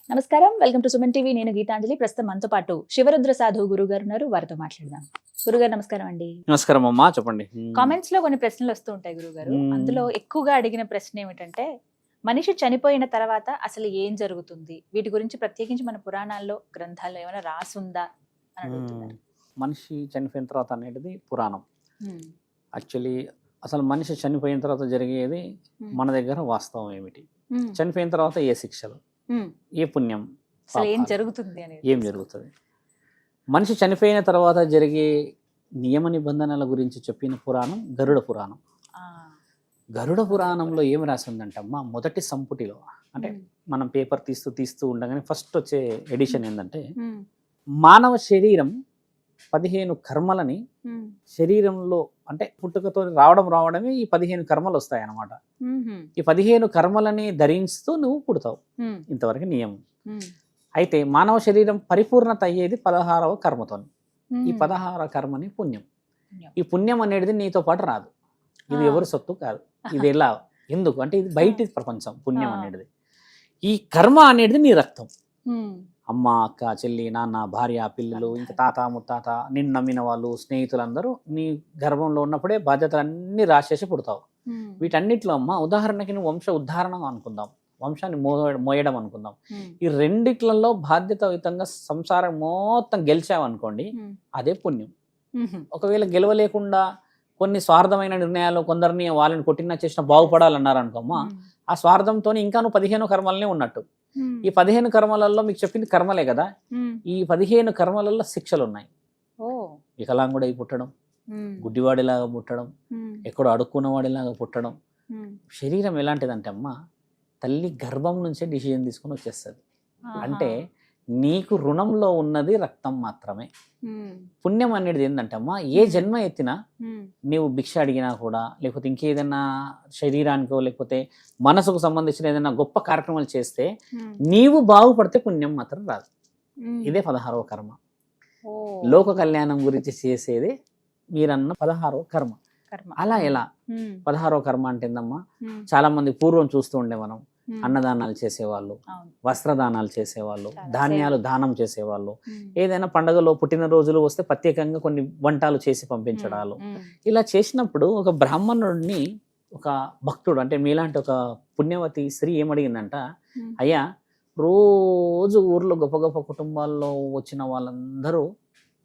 నమస్కారం, welcome to Suman TV. నేను గీతాంజలి. ప్రస్తుతం మనతో పాటు శివరుద్ర సాధు గురువు గారు ఉన్నారు. వారితో మాట్లాడదాం. గురుగారు నమస్కారం అండి. నమస్కారం అమ్మా, చెప్పండి. కామెంట్స్ లో కొన్ని ప్రశ్నలు వస్తూ ఉంటాయి గురుగారు. అందులో ఎక్కువగా అడిగిన ప్రశ్న ఏమిటంటే, మనిషి చనిపోయిన తర్వాత అసలు ఏం జరుగుతుంది, వీటి గురించి ప్రత్యేకించి మన పురాణాల్లో గ్రంథాల్లో ఏమైనా రాసుందా అని అడుగుతున్నారు. మనిషి చనిపోయిన తర్వాత అనేది పురాణం. యాక్చువల్లీ అసలు మనిషి చనిపోయిన తర్వాత జరిగేది మన దగ్గర వాస్తవం ఏమిటి, చనిపోయిన తర్వాత ఏ శిక్షలు, ఏ పుణ్యం, అసలు ఏం జరుగుతుంది అనేది, ఏం జరుగుతుంది. మనిషి చనిపోయిన తర్వాత జరిగే నియమ నిబంధనల గురించి చెప్పిన పురాణం గరుడ పురాణం. గరుడ పురాణంలో ఏం రాసి ఉందంటే అమ్మా, మొదటి సంపుటిలో అంటే మనం పేపర్ తీస్తూ ఉండగానే ఫస్ట్ వచ్చే ఎడిషన్ ఏంటంటే, మానవ శరీరం 15 కర్మలని శరీరంలో అంటే పుట్టుకతో రావడమే ఈ 15 కర్మలు వస్తాయి అన్నమాట. ఈ 15 కర్మలని ధరిస్తూ నువ్వు పుడతావు, ఇంతవరకు నియమం. అయితే మానవ శరీరం పరిపూర్ణత అయ్యేది 16వ కర్మతో. ఈ 16వ కర్మని పుణ్యం. ఈ పుణ్యం అనేది నీతో పాటు రాదు, ఇది ఎవరి సొత్తు కాదు. ఇది ఎలా, ఎందుకు అంటే ఇది బయటి ప్రపంచం. పుణ్యం అనేది, ఈ కర్మ అనేది నీ రక్తం. అమ్మ, అక్క, చెల్లి, నాన్న, భార్య, పిల్లలు, ఇంకా తాత, ముత్తాత, నిన్ను నమ్మిన వాళ్ళు, స్నేహితులందరూ నీ గర్భంలో ఉన్నప్పుడే బాధ్యతలన్నీ రాసేసి పుడతావు. వీటన్నిటిలో అమ్మ, ఉదాహరణకి నువ్వు వంశ ఉద్ధారణ అనుకుందాం, వంశాన్ని మోయడం అనుకుందాం. ఈ రెండిట్లలో బాధ్యతాయుతంగా సంసారం మొత్తం గెలిచావు అనుకోండి, అదే పుణ్యం. ఒకవేళ గెలవలేకుండా కొన్ని స్వార్థమైన నిర్ణయాలు, కొందరిని వాళ్ళని కొట్టినా చేసినా బాగుపడాలన్నారు అనుకోమ్మా, ఆ స్వార్థంతో ఇంకా నువ్వు 15 కర్మలనే ఉన్నట్టు. ఈ 15 కర్మలలో మీకు చెప్పింది కర్మలే కదా, ఈ 15 కర్మలలో శిక్షలు ఉన్నాయి. వికలాంగుడై పుట్టడం, గుడ్డివాడిలాగా పుట్టడం, ఎక్కడో అడుక్కున్నవాడిలాగా పుట్టడం. శరీరం ఎలాంటిదంటే అమ్మ, తల్లి గర్భం నుంచే డిసిజన్ తీసుకుని వచ్చేస్తుంది. అంటే నీకు రుణంలో ఉన్నది రక్తం మాత్రమే. పుణ్యం అనేది ఏంటంటే అమ్మా, ఏ జన్మ ఎత్తినా నీవు భిక్ష అడిగినా కూడా, లేకపోతే ఇంకేదైనా శరీరానికో లేకపోతే మనసుకు సంబంధించిన ఏదైనా గొప్ప కార్యక్రమాలు చేస్తే నీవు బాగుపడితే పుణ్యం మాత్రం రాదు. ఇదే 16వ కర్మ. లోక కళ్యాణం గురించి చేసేదే మీరన్న 16వ కర్మ. అలా ఎలా 16వ కర్మ అంటే ఏందమ్మా, చాలా మంది పూర్వం చూస్తూ ఉండే మనం, అన్నదానాలు చేసేవాళ్ళు, వస్త్రదానాలు చేసేవాళ్ళు, ధాన్యాలు దానం చేసేవాళ్ళు, ఏదైనా పండుగలో పుట్టినరోజులు వస్తే ప్రత్యేకంగా కొన్ని వంటలు చేసి పంపించడాలు. ఇలా చేసినప్పుడు ఒక బ్రాహ్మణుడిని ఒక భక్తుడు అంటే మీలాంటి ఒక పుణ్యవతి స్త్రీ ఏమడిగిందంట, అయ్యా రోజు ఊర్లో గొప్ప గొప్ప కుటుంబాల్లో వచ్చిన వాళ్ళందరూ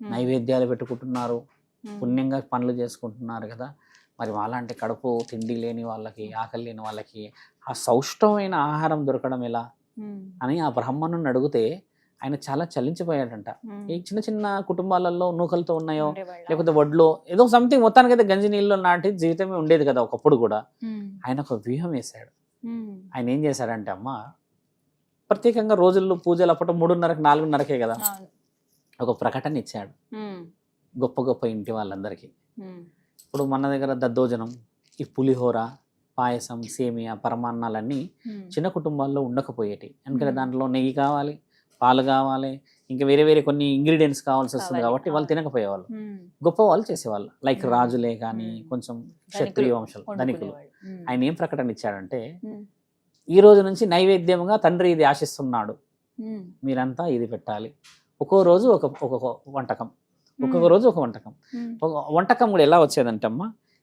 నైవేద్యాలు పెట్టుకుంటున్నారు, పుణ్యంగా పనులు చేసుకుంటున్నారు కదా, మరి వాళ్ళంటే కడుపు తిండి లేని వాళ్ళకి, ఆకలి లేని వాళ్ళకి ఆ సౌష్ఠమైన ఆహారం దొరకడం ఎలా అని ఆ బ్రాహ్మణుని అడిగితే ఆయన చాలా చలించిపోయాడంట. ఈ చిన్న చిన్న కుటుంబాలలో నూకలతో ఉన్నాయో లేకపోతే వడ్లో ఏదో సంథింగ్, మొత్తానికైతే గంజి నీళ్ళు నాటి జీవితమే ఉండేది కదా ఒకప్పుడు కూడా. ఆయన ఒక వ్యూహం వేశాడు. ఆయన ఏం చేశాడంటే అమ్మ, ప్రత్యేకంగా రోజుల్లో పూజలు అప్పటి 3:30కి 4:30కే కదా, ఒక ప్రకటన ఇచ్చాడు గొప్ప గొప్ప ఇంటి వాళ్ళందరికీ. ఇప్పుడు మన దగ్గర దద్దోజనం, ఈ పులిహోర, పాయసం, సేమియా, పరమాన్నాలన్నీ చిన్న కుటుంబాల్లో ఉండకపోయేటి. ఎందుకంటే దాంట్లో నెయ్యి కావాలి, పాలు కావాలి, ఇంకా వేరే వేరే కొన్ని ఇంగ్రీడియంట్స్ కావాల్సి వస్తుంది కాబట్టి వాళ్ళు తినకపోయేవాళ్ళు. గొప్ప వాళ్ళు చేసేవాళ్ళు, లైక్ రాజులే కానీ కొంచెం క్షత్రియ వంశాలు, ధనికులు. ఆయన ఏం ప్రకటన ఇచ్చాడంటే, ఈ రోజు నుంచి నైవేద్యంగా తండ్రి ఇది ఆశిస్తున్నాడు, మీరంతా ఇది పెట్టాలి. ఒక్కో రోజు ఒక్కొక్క వంటకం, ఒక్కొక్క రోజు ఒక వంటకం. ఒక వంటకం కూడా ఎలా వచ్చేదంటే అమ్మ,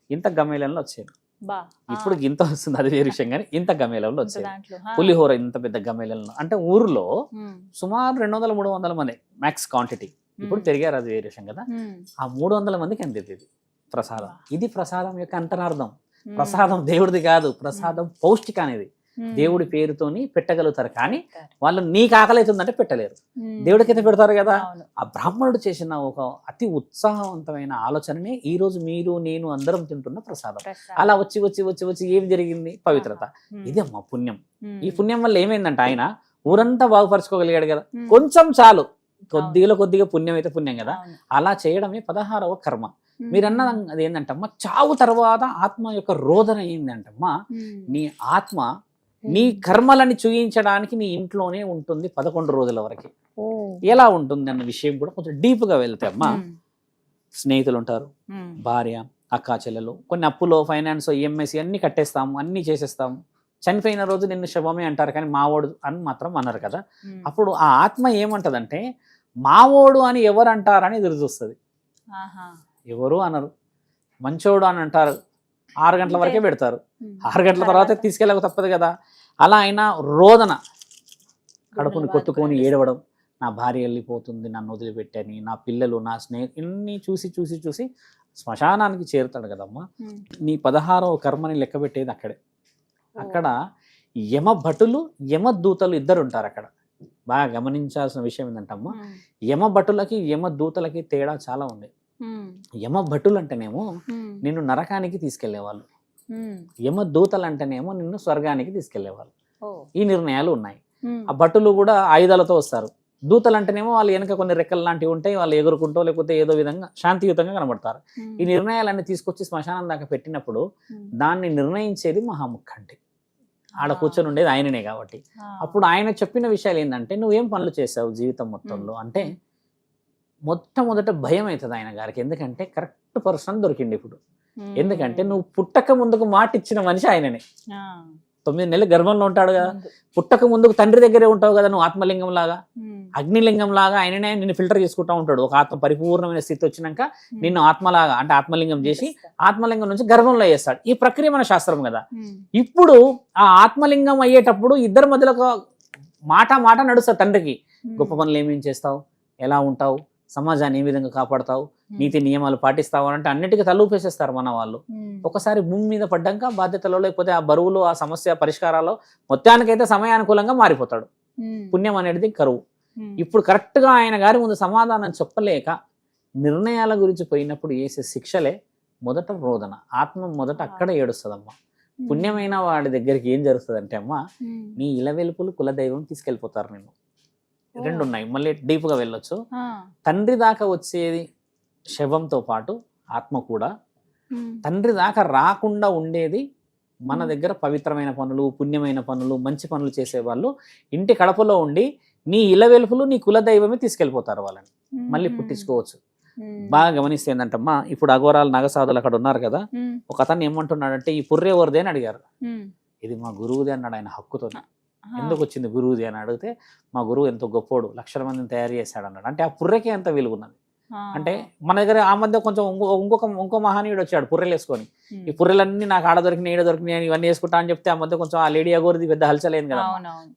ఇంత గమేళంలో వచ్చేది. ఇప్పుడు ఇంత వస్తుంది, అది వేరే విషయం, కానీ ఇంత గమేళంలో వచ్చేది. పులిహోర ఇంత పెద్ద గమేళంలో, అంటే ఊర్లో సుమారు 200-300 మంది మ్యాక్స్ క్వాంటిటీ. ఇప్పుడు పెరిగారు, అది వేరే విషయం కదా. ఆ 300 మందికి అందేది ఇది ప్రసాదం. ఇది ప్రసాదం యొక్క అంతరార్థం. ప్రసాదం దేవుడిది కాదు, ప్రసాదం పౌష్టిక అనేది దేవుడి పేరుతోని పెట్టగలుగుతారు, కానీ వాళ్ళు నీకు ఆకలి అవుతుందంటే పెట్టలేరు. దేవుడికైతే పెడతారు కదా. ఆ బ్రాహ్మణుడు చేసిన ఒక అతి ఉత్సాహవంతమైన ఆలోచననే ఈ రోజు మీరు నేను అందరం తింటున్న ప్రసాదం. అలా వచ్చి వచ్చి వచ్చి వచ్చి ఏం జరిగింది, పవిత్రత. ఇదే అమ్మ పుణ్యం. ఈ పుణ్యం వల్ల ఏమైందంటే ఆయన ఊరంతా బాగుపరచుకోగలిగాడు కదా. కొంచెం చాలు, కొద్దిగా పుణ్యం అయితే పుణ్యం కదా. అలా చేయడమే 16వ కర్మ. మీరన్న అది ఏంటంటమ్మా, చావు తర్వాత ఆత్మ యొక్క రోదన ఏంటంటమ్మా, నీ ఆత్మ నీ కర్మలని చూయించడానికి నీ ఇంట్లోనే ఉంటుంది 11 రోజుల వరకు. ఎలా ఉంటుంది అన్న విషయం కూడా కొంచెం డీప్ గా వెళ్తే అమ్మా, స్నేహితులు ఉంటారు, భార్య, అక్కా చెల్లెలు, కొన్ని అప్పులో ఫైనాన్స్, ఈఎంఐస్ అన్ని కట్టేస్తాము, అన్ని చేసేస్తాము. చనిపోయిన రోజు నిన్ను శవమే అంటారు కానీ మావోడు అని మాత్రం అన్నారు కదా. అప్పుడు ఆ ఆత్మ ఏమంటదంటే మావోడు అని ఎవరు అంటారని ఎదురు చూస్తుంది. ఎవరు అనరు, మంచోడు అని అంటారు, 6 గంటల వరకే పెడతారు, 6 గంటల తర్వాత తీసుకెళ్ళక తప్పదు కదా. అలా అయినా రోదన, కడుపుని కొట్టుకొని ఏడవడం, నా భార్య వెళ్ళిపోతుంది, నన్ను వదిలిపెట్టని, నా పిల్లలు, నా ఇన్ని చూసి చూసి చూసి శ్మశానానికి చేరుతాడు కదమ్మా. నీ 16వ కర్మని లెక్క పెట్టేది అక్కడే. అక్కడ యమ భటులు యమ దూతలు ఇద్దరు ఉంటారు అక్కడ. బాగా గమనించాల్సిన విషయం ఏంటంటమ్మా, యమ భటులకి యమ దూతలకి తేడా చాలా ఉంది. యమ భటులు అంటేనేమో నిన్ను నరకానికి తీసుకెళ్లేవాళ్ళు, యమ దూతలు అంటేనేమో నిన్ను స్వర్గానికి తీసుకెళ్లేవాళ్ళు. ఈ నిర్ణయాలు ఉన్నాయి. ఆ భటులు కూడా ఆయుధాలతో వస్తారు. దూతలు అంటేనేమో వాళ్ళు వెనక కొన్ని రెక్కలు లాంటివి ఉంటాయి, వాళ్ళు ఎగురుకుంటూ లేకపోతే ఏదో విధంగా శాంతియుతంగా కనబడతారు. ఈ నిర్ణయాలన్నీ తీసుకొచ్చి శ్మశానం దాకా పెట్టినప్పుడు దాన్ని నిర్ణయించేది మహాముఖంటి. ఆడ కూర్చొని ఉండేది ఆయననే కాబట్టి. అప్పుడు ఆయన చెప్పిన విషయాలు ఏంటంటే, నువ్వేం పనులు చేసావు జీవితం మొత్తంలో అంటే, మొట్టమొదట భయం అవుతుంది ఆయన గారికి. ఎందుకంటే కరెక్ట్ పర్సన్ దొరికింది ఇప్పుడు. ఎందుకంటే నువ్వు పుట్టక ముందుకు మాట ఇచ్చిన మనిషి ఆయననే. 9 నెలలు గర్భంలో ఉంటాడు కదా, పుట్టక ముందుకు తండ్రి దగ్గరే ఉంటావు కదా నువ్వు, ఆత్మలింగం లాగా అగ్నిలింగం లాగా ఆయననే నిన్ను ఫిల్టర్ చేసుకుంటా ఉంటాడు. ఒక ఆత్మ పరిపూర్ణమైన స్థితి వచ్చినాక నిన్ను ఆత్మలాగా అంటే ఆత్మలింగం చేసి ఆత్మలింగం నుంచి గర్భంలో వేస్తాడు. ఈ ప్రక్రియ మన శాస్త్రం కదా. ఇప్పుడు ఆ ఆత్మలింగం అయ్యేటప్పుడు ఇద్దరి మధ్యలో మాట నడుస్తుంది. తండ్రికి గొప్ప పనులు ఏమేం చేస్తావు, ఎలా ఉంటావు, సమాజాన్ని ఏ విధంగా కాపాడుతావు, నీతి నియమాలు పాటిస్తావు అంటే అన్నిటికీ తలూపేసేస్తారు మన వాళ్ళు. ఒకసారి భూమి మీద పడ్డాక బాధ్యతలో లేకపోతే ఆ బరువులు ఆ సమస్య పరిష్కారాలు మొత్తానికైతే సమయానుకూలంగా మారిపోతాడు. పుణ్యం అనేది కరువు. ఇప్పుడు కరెక్ట్ గా ఆయన గారి ముందు సమాధానం చెప్పలేక నిర్ణయాల గురించి పోయినప్పుడు వేసే శిక్షలే మొదట రోదన. ఆత్మ మొదట అక్కడ ఏడుస్తుందమ్మా. పుణ్యమైన వాడి దగ్గరికి ఏం జరుగుతుంది అంటే, అమ్మా నీ ఇలవెలుపులు కులదైవం తీసుకెళ్ళిపోతారు నిన్ను. 2 ఉన్నాయి, మళ్ళీ డీప్గా వెళ్ళొచ్చు. తండ్రి దాకా వచ్చేది శవంతో పాటు ఆత్మ కూడా. తండ్రి దాకా రాకుండా ఉండేది మన దగ్గర పవిత్రమైన పనులు, పుణ్యమైన పనులు, మంచి పనులు చేసేవాళ్ళు ఇంటి కడపలో ఉండి నీ ఇలవెలుపులు నీ కులదైవమే తీసుకెళ్ళిపోతారు వాళ్ళని. మళ్ళీ పుట్టించుకోవచ్చు. బాగా గమనిస్తే ఏంటంటమ్మా, ఇప్పుడు అఘోరాలు నాగసాధులు అక్కడ ఉన్నారు కదా, ఒక అతను ఏమంటున్నాడంటే ఈ పుర్రె ఎవరిదే అని అడిగారు. ఇది మా గురువుదే అన్నాడు ఆయన హక్కుతో. ఎందుకు వచ్చింది గురువుది అని అడిగితే, మా గురువు ఎంతో గొప్పోడు, లక్షల మందిని తయారు చేశాడు అన్నాడు. అంటే ఆ పుర్రెకే ఎంత విలుగున్నది. అంటే మన దగ్గర ఆ మధ్య కొంచెం ఇంకో మహనీయుడు వచ్చాడు పుర్రెలు వేసుకొని, ఈ పుర్రెలన్నీ నాకు ఆడ దొరికినాయి ఈడ దొరికినాయి ఇవన్నీ వేసుకుంటా అని చెప్తే ఆ మధ్య కొంచెం ఆ లేడీ అగోరిది పెద్ద హల్చలేదు కదా.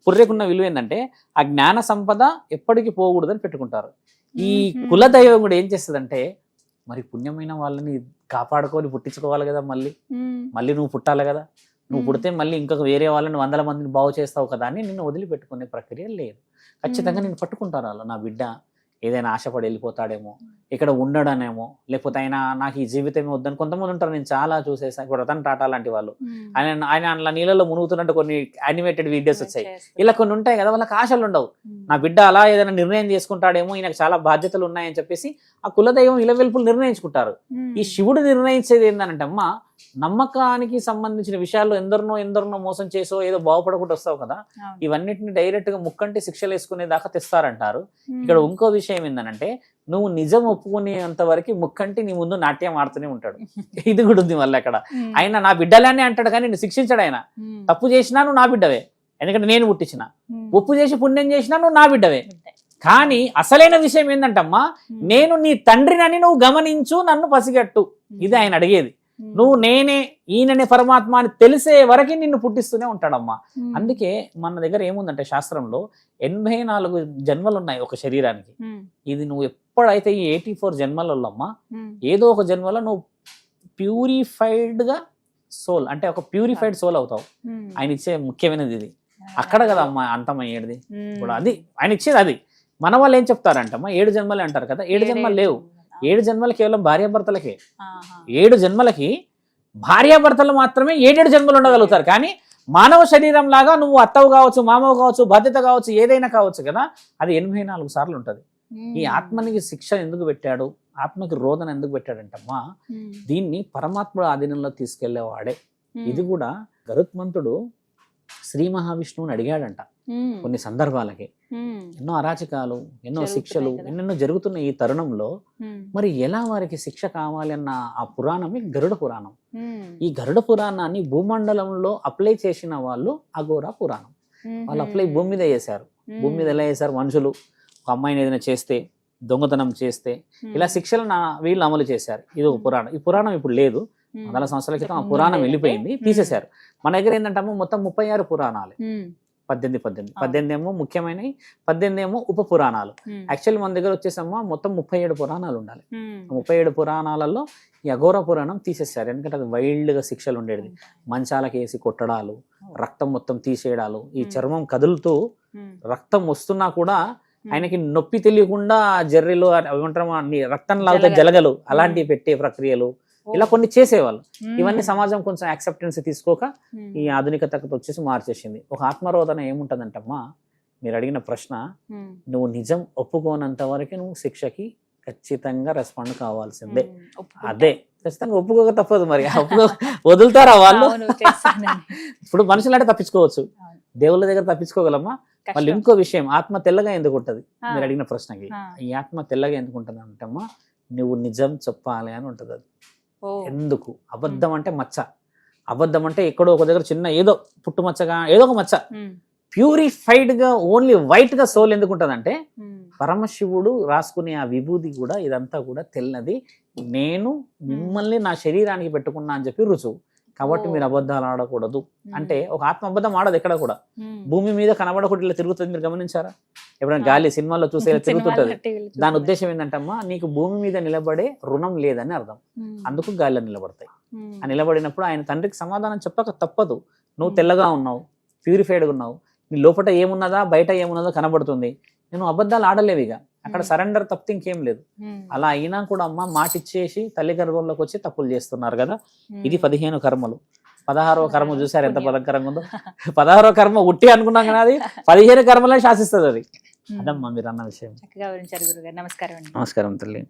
పుర్రెకున్న విలువ ఏంటంటే ఆ జ్ఞాన సంపద ఎప్పటికీ పోకూడదని పెట్టుకుంటారు. ఈ కులదైవం కూడా ఏం చేస్తుందంటే, మరి పుణ్యమైన వాళ్ళని కాపాడుకొని పుట్టించుకోవాలి కదా, మళ్ళీ నువ్వు పుట్టాలి కదా, నువ్వు పుడితే మళ్ళీ ఇంకొక వేరే వాళ్ళని 100 మందిని బాగు చేస్తావు కదా అని నిన్ను వదిలిపెట్టుకునే ప్రక్రియ లేదు. ఖచ్చితంగా నేను పట్టుకుంటారు వాళ్ళు. నా బిడ్డ ఏదైనా ఆశపడి వెళ్ళిపోతాడేమో, ఇక్కడ ఉండడనేమో, లేకపోతే నాకు ఈ జీవితమే వద్దని కొంతమంది ఉంటారు. నేను చాలా చూసేసాను. ఇప్పుడు రతన్ టాటా లాంటి వాళ్ళు, ఆయన అలా నీళ్ళలో మునుగుతున్నట్టు కొన్ని యానిమేటెడ్ వీడియోస్ వచ్చాయి. ఇలా కొన్ని ఉంటాయి కదా, వాళ్ళకి ఆశలు ఉండవు. నా బిడ్డ అలా ఏదైనా నిర్ణయం చేసుకుంటాడేమో, ఈయనకు చాలా బాధ్యతలు ఉన్నాయని చెప్పేసి ఆ కులదైవం ఇలవెల్పులు నిర్ణయించుకుంటారు. ఈ శివుడు నిర్ణయించేది ఏంటంటే, అమ్మ నమ్మకానికి సంబంధించిన విషయాల్లో ఎందరినో మోసం చేసో ఏదో బాగుపడకుండా వస్తావు కదా, ఇవన్నిటిని డైరెక్ట్ గా ముక్కంటి శిక్షలు వేసుకునే దాకా తెస్తారంటారు. ఇక్కడ ఇంకో విషయం ఏంటంటే, నువ్వు నిజం ఒప్పుకునేంత వరకు ముక్కంటి నీ ముందు నాట్యం ఆడుతూనే ఉంటాడు. ఇది కూడా ఉంది మళ్ళీ అక్కడ. ఆయన నా బిడ్డలనే అంటాడు కానీ నిన్ను శిక్షించాడు. ఆయన తప్పు చేసినా నువ్వు నా బిడ్డవే, ఎందుకంటే నేను పుట్టించిన. ఒప్పు చేసి పుణ్యం చేసినా నువ్వు నా బిడ్డవే. కానీ అసలైన విషయం ఏంటంటమ్మా, నేను నీ తండ్రినని నువ్వు గమనించు, నన్ను పసిగట్టు. ఇది ఆయన అడిగేది. నువ్వు నేనే ఈయననే పరమాత్మ అని తెలిసే వరకు నిన్ను పుట్టిస్తూనే ఉంటాడమ్మా. అందుకే మన దగ్గర ఏముందంటే శాస్త్రంలో 84 జన్మలు ఉన్నాయి ఒక శరీరానికి. ఇది నువ్వు ఎప్పుడైతే ఈ 84 జన్మలలో అమ్మా ఏదో ఒక జన్మలో నువ్వు ప్యూరిఫైడ్ గా సోల్ అంటే ఒక ప్యూరిఫైడ్ సోల్ అవుతావు. ఆయన ఇచ్చే ముఖ్యమైనది ఇది. అక్కడ కదా అమ్మా అంతమయ్యేది. ఇప్పుడు అది ఆయన ఇచ్చేది. అది మన వాళ్ళు ఏం చెప్తారంటమ్మా, 7 జన్మలే అంటారు కదా. 7 జన్మలు లేవు. 7 జన్మలు కేవలం భార్యాభర్తలకే. 7 జన్మలకి భార్యాభర్తలు మాత్రమే 7 జన్మలు ఉండగలుగుతారు. కానీ మానవ శరీరం లాగా నువ్వు అత్తవు కావచ్చు, మామవు కావచ్చు, బాధ్యత కావచ్చు, ఏదైనా కావచ్చు కదా, అది 84 సార్లు ఉంటది. ఈ ఆత్మనికి శిక్ష ఎందుకు పెట్టాడు, ఆత్మకి రోదన ఎందుకు పెట్టాడంటమ్మా, దీన్ని పరమాత్ముడు ఆధీనంలో తీసుకెళ్లేవాడే. ఇది కూడా గరుత్మంతుడు శ్రీ మహావిష్ణువుని అడిగాడంట. కొన్ని సందర్భాలకి ఎన్నో అరాచకాలు, ఎన్నో శిక్షలు, ఎన్నెన్నో జరుగుతున్న ఈ తరుణంలో మరి ఎలా వారికి శిక్ష కావాలి అన్న ఆ పురాణమే గరుడ పురాణం. ఈ గరుడ పురాణాన్ని భూమండలంలో అప్లై చేసిన వాళ్ళు అఘోరా పురాణం. వాళ్ళు అప్లై భూమి మీద చేశారు. భూమి మీద ఎలా చేశారు? మనుషులు ఒక అమ్మాయిని ఏదైనా చేస్తే, దొంగతనం చేస్తే ఇలా శిక్షలను వీళ్ళు అమలు చేశారు. ఇది ఒక పురాణం. ఈ పురాణం ఇప్పుడు లేదు. 100 సంవత్సరాల క్రితం ఆ పురాణం వెళ్ళిపోయింది, తీసేశారు. మన దగ్గర ఏంటంటే మొత్తం 36 పురాణాలు. 18 ఏమో ముఖ్యమైనవి, 18 ఏమో ఉప పురాణాలు. యాక్చువల్లీ మన దగ్గర వచ్చేసమ్మా మొత్తం 37 పురాణాలు ఉండాలి. 37 పురాణాలలో ఈ అఘోర పురాణం తీసేశారు. ఎందుకంటే అది వైల్డ్ గా శిక్షలు ఉండేది. మంచాలకి వేసి కొట్టడాలు, రక్తం మొత్తం తీసేయడాలు, ఈ చర్మం కదులుతూ రక్తం వస్తున్నా కూడా ఆయనకి నొప్పి తెలియకుండా జర్రీలు ఏమంటారు రక్తం లాగితే జలగలు అలాంటివి పెట్టే ప్రక్రియలు ఇలా కొన్ని చేసేవాళ్ళు. ఇవన్నీ సమాజం కొంచెం యాక్సెప్టెన్స్ తీసుకోక ఈ ఆధునికతకు వచ్చేసి మార్చేసింది. ఒక ఆత్మరోధన ఏముంటదంటమ్మా, మీరు అడిగిన ప్రశ్న, నువ్వు నిజం ఒప్పుకోనంత వరకు నువ్వు శిక్షకి ఖచ్చితంగా రెస్పాండ్ కావాల్సిందే. అదే ఖచ్చితంగా ఒప్పుకోక తప్పదు. మరి వదులుతారా వాళ్ళు? ఇప్పుడు మనుషులు అంటే తప్పించుకోవచ్చు, దేవుళ్ళ దగ్గర తప్పించుకోగలమ్మా. వాళ్ళు ఇంకో విషయం, ఆత్మ తెల్లగా ఎందుకు ఉంటది? మీరు అడిగిన ప్రశ్నకి ఈ ఆత్మ తెల్లగా ఎందుకు ఉంటది అంటమ్మా, నువ్వు నిజం చెప్పాలి అని ఉంటది. అది ఎందుకు? అబద్ధం అంటే మచ్చ, అబద్ధం అంటే ఎక్కడో ఒక దగ్గర చిన్న ఏదో పుట్టుమచ్చగా ఏదో ఒక మచ్చ. ప్యూరిఫైడ్ గా ఓన్లీ వైట్ గా సోల్ ఎందుకు ఉంటదంటే, పరమశివుడు రాసుకునే ఆ విభూది కూడా ఇదంతా కూడా తెల్లది, నేను మిమ్మల్ని నా శరీరానికి పెట్టుకున్నా అని చెప్పి రుజువు. కాబట్టి మీరు అబద్ధాలు ఆడకూడదు అంటే, ఒక ఆత్మ అబద్ధం ఆడదు ఎక్కడ కూడా. భూమి మీద కనబడకుండా ఇలా తిరుగుతుంది, మీరు గమనించారా? ఎప్పుడైనా గాలి సినిమాల్లో చూసే ఇలా తిరుగుతుంటది. దాని ఉద్దేశం ఏంటంటమ్మా, నీకు భూమి మీద నిలబడే రుణం లేదని అర్థం. అందుకు గాలిలో నిలబడతాయి. ఆ నిలబడినప్పుడు ఆయన తండ్రికి సమాధానం చెప్పక తప్పదు. నువ్వు తెల్లగా ఉన్నావు, ప్యూరిఫైడ్గా ఉన్నావు, నీ లోపల ఏమున్నదా బయట ఏమున్నదో కనబడుతుంది, నేను అబద్ధాలు ఆడలేవు. ఇక అక్కడ సరెండర్ తప్పితే ఇంకేం లేదు. అలా అయినా కూడా అమ్మ మాట ఇచ్చేసి తల్లి గర్భంలోకి వచ్చి తప్పులు చేస్తున్నారు కదా. ఇది 15 కర్మలు. 16వ కర్మ చూసారు ఎంత భయంకరంగా ఉందో. 16వ కర్మ ఉట్టి అనుకున్నాం కదా, అది 15 కర్మలే శాసిస్తుంది. అది అదమ్మా మీరు అన్న విషయం. చక్కగా వివరించారు గురుగారు. నమస్కారం. నమస్కారం తల్లి.